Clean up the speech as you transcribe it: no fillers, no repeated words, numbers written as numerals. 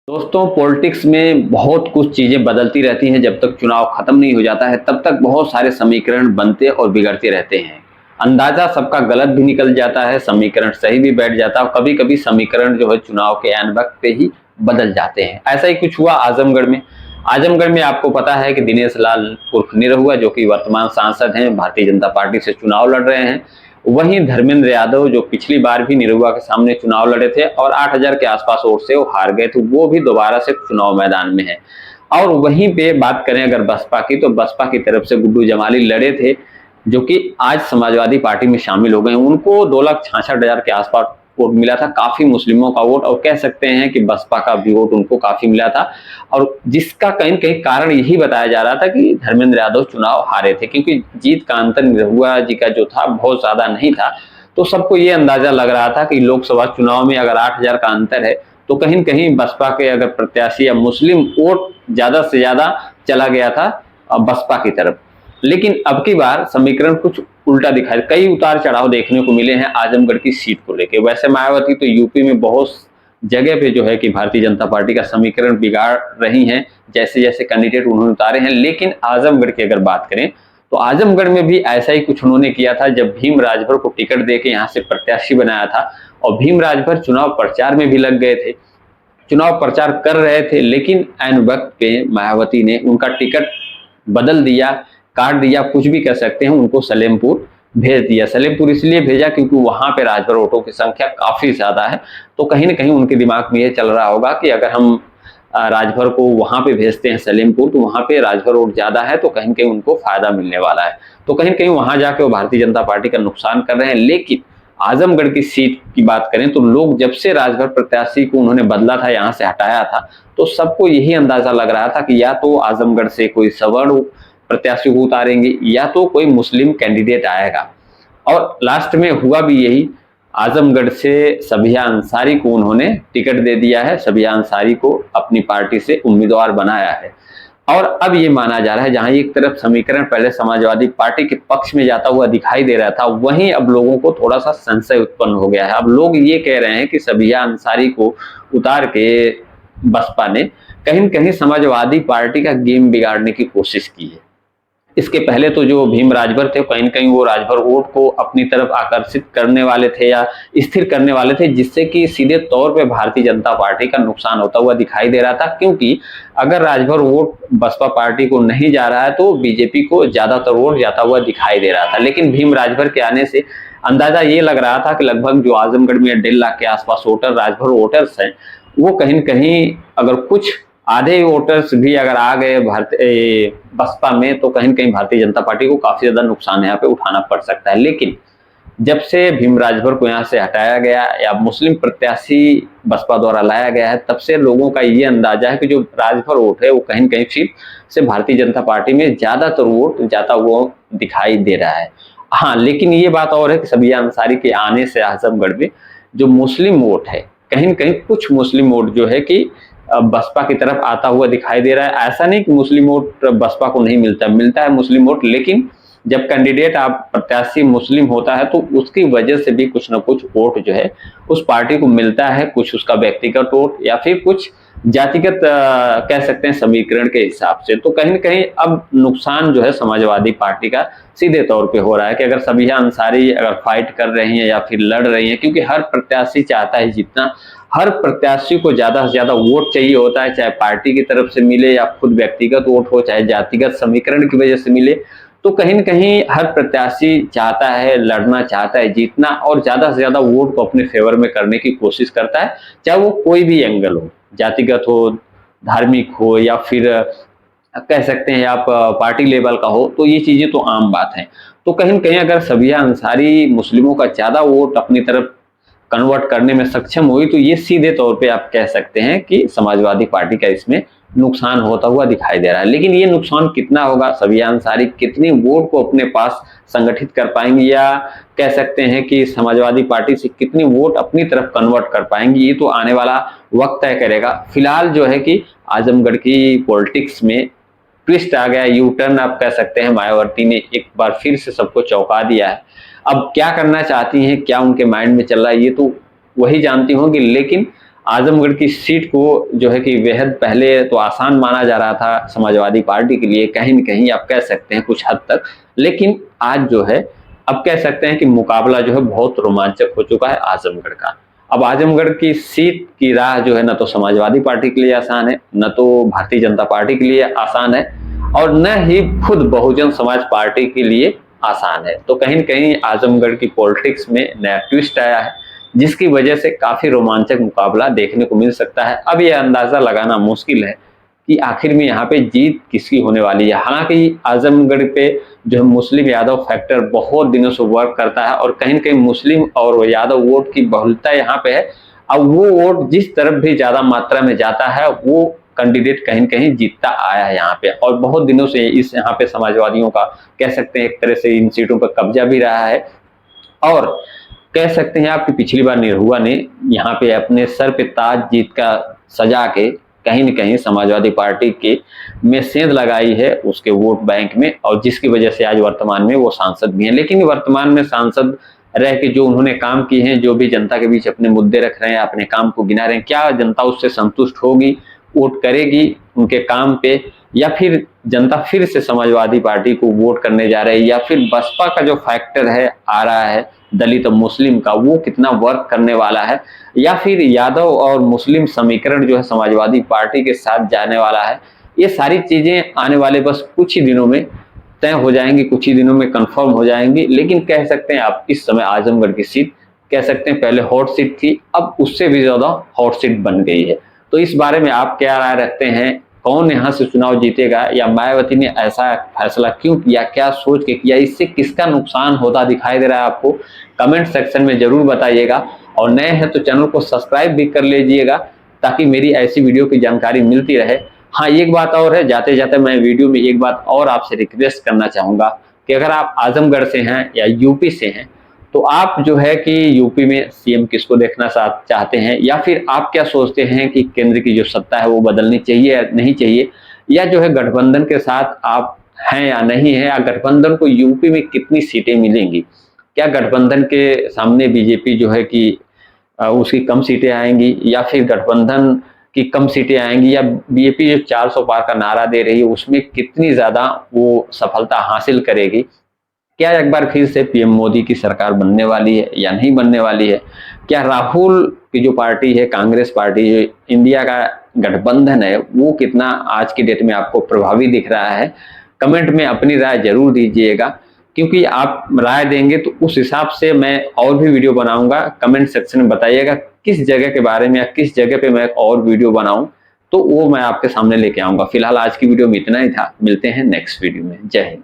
दोस्तों, पॉलिटिक्स में बहुत कुछ चीजें बदलती रहती हैं। जब तक चुनाव खत्म नहीं हो जाता है तब तक बहुत सारे समीकरण बनते और बिगड़ते रहते हैं। अंदाजा सबका गलत भी निकल जाता है, समीकरण सही भी बैठ जाता है और कभी कभी समीकरण जो है चुनाव के ऐन वक्त पे ही बदल जाते हैं। ऐसा ही कुछ हुआ आजमगढ़ में। आजमगढ़ में आपको पता है कि दिनेश लाल उर्फ निरहुआ, जो कि वर्तमान सांसद हैं, भारतीय जनता पार्टी से चुनाव लड़ रहे हैं। वहीं धर्मेंद्र यादव, जो पिछली बार भी निरहुआ के सामने चुनाव लड़े थे और 8,000 के आसपास वोट से वो हार गए थे, वो भी दोबारा से चुनाव मैदान में है। और वहीं पे बात करें अगर बसपा की, तो बसपा की तरफ से गुड्डू जमाली लड़े थे, जो कि आज समाजवादी पार्टी में शामिल हो गए। उनको 2,66,000 के आसपास वोट मिला था, काफी मुस्लिमों का वोट, और कह सकते हैं कि बसपा का भी वोट उनको काफी मिला था। और जिसका कहीं कहीं कारण यही बताया जा रहा था कि धर्मेंद्र यादव चुनाव हारे थे, क्योंकि जीत का अंतर निरहुआ जी का जो था बहुत ज्यादा नहीं था। तो सबको ये अंदाजा लग रहा था कि लोकसभा चुनाव में अगर 8,000 का अंतर है तो कहीं न कहीं बसपा के अगर प्रत्याशी या मुस्लिम वोट ज्यादा से ज्यादा चला गया था बसपा की तरफ। लेकिन अब की बार समीकरण कुछ उल्टा दिखाई, कई उतार चढ़ाव देखने को मिले हैं आजमगढ़ की सीट को लेकर। वैसे मायावती तो यूपी में बहुत जगह पे जो है कि भारतीय जनता पार्टी का समीकरण बिगाड़ रही हैं, जैसे जैसे कैंडिडेट उन्होंने उतारे हैं। लेकिन आजमगढ़ की अगर बात करें तो आजमगढ़ में भी ऐसा ही कुछ उन्होंने किया था, जब भीम राजभर को टिकट देके यहाँ से प्रत्याशी बनाया था। और भीम राजभर चुनाव प्रचार में भी लग गए थे, चुनाव प्रचार कर रहे थे, लेकिन ऐन वक्त पे मायावती ने उनका टिकट बदल दिया, काट दिया, कुछ भी कह सकते हैं, उनको सलेमपुर भेज दिया। सलेमपुर इसलिए भेजा क्योंकि वहां पे राजभर वोटों की संख्या काफी ज्यादा है। तो कहीं ना कहीं उनके दिमाग में ये चल रहा होगा कि अगर हम राजभर को वहां पे भेजते हैं सलेमपुर, तो वहां पे राजभर वोट ज्यादा है, तो कहीं ना कहीं उनको फायदा मिलने वाला है। तो कहीं ना कहीं वहां जाके वो भारतीय जनता पार्टी का नुकसान कर रहे हैं। लेकिन आजमगढ़ की सीट की बात करें तो लोग जब से राजभर प्रत्याशी को उन्होंने बदला था, यहाँ से हटाया था, तो सबको यही अंदाजा लग रहा था कि या तो आजमगढ़ से कोई सवर्ण प्रत्याशी को उतारेंगे या तो कोई मुस्लिम कैंडिडेट आएगा। और लास्ट में हुआ भी यही। आजमगढ़ से सबिया अंसारी को उन्होंने टिकट दे दिया है, सबिया अंसारी को अपनी पार्टी से उम्मीदवार बनाया है। और अब ये माना जा रहा है, जहां एक तरफ समीकरण पहले समाजवादी पार्टी के पक्ष में जाता हुआ दिखाई दे रहा था, वहीं अब लोगों को थोड़ा सा संशय उत्पन्न हो गया है। अब लोग ये कह रहे हैं कि सबिया अंसारी को उतार के बसपा ने कहीं न कहीं समाजवादी पार्टी का गेम बिगाड़ने की कोशिश की है। इसके पहले तो जो भीम राजभर थे, कहीं न कहीं वो राजभर वोट को अपनी तरफ आकर्षित करने वाले थे या स्थिर करने वाले थे, जिससे कि सीधे तौर पे भारतीय जनता पार्टी का नुकसान होता हुआ दिखाई दे रहा था। क्योंकि अगर राजभर वोट बसपा पार्टी को नहीं जा रहा है तो बीजेपी को ज्यादातर वोट जाता हुआ दिखाई दे रहा था। लेकिन भीम राजभर के आने से अंदाजा ये लग रहा था कि लगभग जो आजमगढ़ में 1.5 लाख के आसपास वोटर राजभर वोटर्स हैं, वो कहीं न कहीं अगर कुछ आधे वोटर्स भी अगर आ गए बसपा में, तो कहीं न कहीं भारतीय जनता पार्टी को काफी ज्यादा नुकसान यहाँ पे उठाना पड़ सकता है। लेकिन जब से भीम राजभर को यहाँ से हटाया गया या मुस्लिम प्रत्याशी बसपा द्वारा लाया गया है, तब से लोगों का ये अंदाजा है कि जो राजभर वोट है वो कहीं न कहीं फिर से भारतीय जनता पार्टी में ज्यादातर वोट जाता हुआ दिखाई दे रहा है। हाँ, लेकिन ये बात और है कि सबिया अंसारी के आने से आजमगढ़ में जो मुस्लिम वोट है, कहीं न कहीं कुछ मुस्लिम वोट जो है कि बसपा की तरफ आता हुआ दिखाई दे रहा है। ऐसा नहीं कि मुस्लिम वोट बसपा को नहीं मिलता, मिलता है मुस्लिम वोट, लेकिन जब कैंडिडेट आप प्रत्याशी मुस्लिम होता है तो उसकी वजह से भी कुछ ना कुछ वोट जो है उस पार्टी को मिलता है, कुछ उसका व्यक्तिगत वोट या फिर कुछ जातिगत कह सकते हैं समीकरण के हिसाब से। तो कहीं न कहीं अब नुकसान जो है समाजवादी पार्टी का सीधे तौर पे हो रहा है कि अगर सबिया अंसारी अगर फाइट कर रही हैं या फिर लड़ रही हैं, क्योंकि हर प्रत्याशी चाहता है जीतना, हर प्रत्याशी को ज्यादा से ज्यादा वोट चाहिए होता है, चाहे पार्टी की तरफ से मिले या खुद व्यक्तिगत वोट हो, चाहे जातिगत समीकरण की वजह से मिले। तो कहीं न कहीं हर प्रत्याशी चाहता है, लड़ना चाहता है, जीतना, और ज्यादा से ज्यादा वोट को अपने फेवर में करने की कोशिश करता है, चाहे वो कोई भी एंगल हो, जातिगत हो, धार्मिक हो, या फिर कह सकते हैं आप पार्टी लेवल का हो। तो ये चीजें तो आम बात है। तो कहीं न कहीं अगर सबिया अंसारी मुस्लिमों का ज्यादा वोट अपनी तरफ कन्वर्ट करने में सक्षम हुई, तो ये सीधे तौर पे आप कह सकते हैं कि समाजवादी पार्टी का इसमें नुकसान होता हुआ दिखाई दे रहा है। लेकिन ये नुकसान कितना होगा, सबिया अंसारी कितनी वोट को अपने पास संगठित कर पाएंगी, या कह सकते हैं कि समाजवादी पार्टी से कितनी वोट अपनी तरफ कन्वर्ट कर पाएंगी, ये तो आने वाला वक्त तय करेगा। फिलहाल जो है कि आजमगढ़ की पॉलिटिक्स में ट्विस्ट आ गया, यू टर्न आप कह सकते हैं। मायावती ने एक बार फिर से सबको चौंका दिया है। अब क्या करना चाहती हैं, क्या उनके माइंड में चल रहा है, ये तो वही जानती होंगी। लेकिन आजमगढ़ की सीट को जो है कि बेहद पहले तो आसान माना जा रहा था समाजवादी पार्टी के लिए, कहीं न कहीं आप कह सकते हैं कुछ हद तक, लेकिन आज जो है अब कह सकते हैं कि मुकाबला जो है बहुत रोमांचक हो चुका है आजमगढ़ का। अब आजमगढ़ की सीट की राह जो है न तो समाजवादी पार्टी के लिए आसान है, न तो भारतीय जनता पार्टी के लिए आसान है और न ही खुद बहुजन समाज पार्टी के लिए आसान है। तो कहीं न कहीं आजमगढ़ की पॉलिटिक्स में नया ट्विस्ट आया है, जिसकी वजह से काफी रोमांचक मुकाबला देखने को मिल सकता है। अब यह अंदाजा लगाना मुश्किल है कि आखिर में यहाँ पे जीत किसकी होने वाली है। हालांकि आजमगढ़ पे जो है मुस्लिम यादव फैक्टर बहुत दिनों से वर्क करता है और कहीं न कहीं मुस्लिम और यादव वोट की बहुलता यहाँ पे है। अब वो वोट जिस तरफ भी ज्यादा मात्रा में जाता है वो कैंडिडेट कहीं न कहीं जीतता आया है यहाँ पे, और बहुत दिनों से इस यहाँ पे समाजवादियों का कह सकते हैं एक तरह से इन सीटों पर कब्जा भी रहा है। और कह सकते हैं आपकी पिछली बार निरहुआ ने यहाँ पे अपने सर पे ताज जीत का सजा के कहीं न कहीं समाजवादी पार्टी के में सेंध लगाई है उसके वोट बैंक में, और जिसकी वजह से आज वर्तमान में वो सांसद भी हैं। लेकिन वर्तमान में सांसद रह के जो उन्होंने काम किए हैं, जो भी जनता के बीच अपने मुद्दे रख रहे हैं, अपने काम को गिना रहे हैं, क्या जनता उससे संतुष्ट होगी, वोट करेगी उनके काम पे, या फिर जनता फिर से समाजवादी पार्टी को वोट करने जा रही है, या फिर बसपा का जो फैक्टर है आ रहा है दलित और मुस्लिम का वो कितना वर्क करने वाला है, या फिर यादव और मुस्लिम समीकरण जो है समाजवादी पार्टी के साथ जाने वाला है। ये सारी चीजें आने वाले बस कुछ ही दिनों में तय हो जाएंगी, कुछ ही दिनों में कंफर्म हो जाएंगी। लेकिन कह सकते हैं आप इस समय आजमगढ़ की सीट कह सकते हैं पहले हॉट सीट थी, अब उससे भी ज्यादा हॉट सीट बन गई है। तो इस बारे में आप क्या राय रखते हैं, कौन यहाँ से चुनाव जीतेगा, या मायावती ने ऐसा फैसला क्यों किया, क्या सोच के किया, इससे किसका नुकसान होता दिखाई दे रहा है आपको, कमेंट सेक्शन में जरूर बताइएगा। और नए हैं तो चैनल को सब्सक्राइब भी कर लीजिएगा ताकि मेरी ऐसी वीडियो की जानकारी मिलती रहे। हाँ, एक बात और है, जाते जाते मैं वीडियो में एक बात और आपसे रिक्वेस्ट करना चाहूंगा कि अगर आप आजमगढ़ से हैं या यूपी से हैं तो आप जो है कि यूपी में सीएम किसको देखना चाहते हैं, या फिर आप क्या सोचते हैं कि केंद्र की जो सत्ता है वो बदलनी चाहिए या नहीं चाहिए, या जो है गठबंधन के साथ आप हैं या नहीं है, या गठबंधन को यूपी में कितनी सीटें मिलेंगी, क्या गठबंधन के सामने बीजेपी जो है कि उसकी कम सीटें आएंगी, या फिर गठबंधन की कम सीटें आएंगी, या बीजेपी जो 400 पार का नारा दे रही है उसमें कितनी ज्यादा वो सफलता हासिल करेगी, क्या एक बार फिर से पीएम मोदी की सरकार बनने वाली है या नहीं बनने वाली है, क्या राहुल की जो पार्टी है कांग्रेस पार्टी जो इंडिया का गठबंधन है वो कितना आज की डेट में आपको प्रभावी दिख रहा है। कमेंट में अपनी राय जरूर दीजिएगा, क्योंकि आप राय देंगे तो उस हिसाब से मैं और भी वीडियो बनाऊंगा। कमेंट सेक्शन में बताइएगा किस जगह के बारे में या किस जगह पे मैं और वीडियो बनाऊं, तो वो मैं आपके सामने लेके आऊंगा। फिलहाल आज की वीडियो में इतना ही था, मिलते हैं नेक्स्ट वीडियो में। जय हिंद।